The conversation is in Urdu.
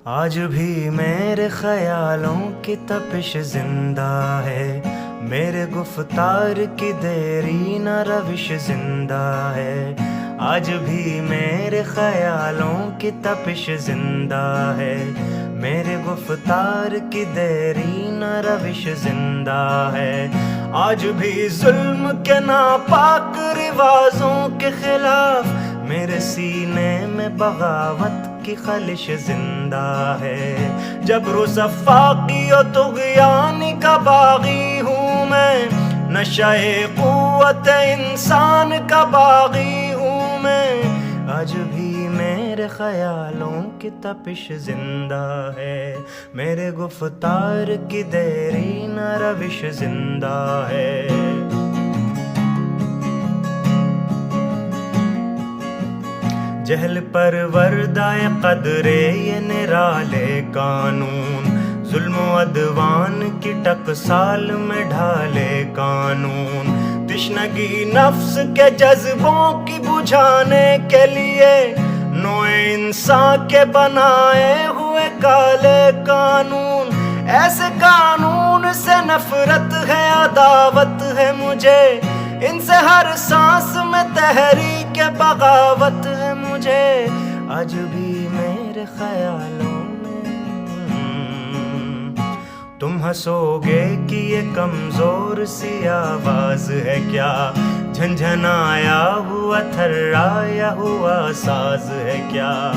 آج بھی میرے خیالوں کی تپش زندہ ہے، میرے گفتار کی دیری نہ روش زندہ ہے۔ آج بھی میرے خیالوں کی تپش زندہ ہے، میرے گفتار کی دیری نہ روش زندہ ہے۔ آج بھی ظلم کے ناپاک رواجوں کے خلاف میرے سینے میں بغاوت کی خلش زندہ ہے۔ جبر و سفاقی و طغیانی کا باغی ہوں میں، نشہ قوت انسان کا باغی ہوں میں۔ آج بھی میرے خیالوں کی تپش زندہ ہے، میرے گفتار کی دیری نہ روش زندہ ہے۔ جہل پروردہ قدرے یہ نرالے قانون، ظلم و عدوان کی ٹکسال میں ڈھالے قانون۔ تشنگی نفس کے جذبوں کی بجھانے کے لیے نوع انسان کے بنائے ہوئے کالے قانون۔ ایسے قانون سے نفرت ہے، عداوت ہے مجھے، ان سے ہر سانس میں تحریک بغاوت ہے مجھے۔ آج بھی میرے خیالوں میں تم ہنسو گے کہ یہ کمزور سی آواز ہے کیا، جھنجھنایا ہوا تھرایا ہوا ساز ہے کیا۔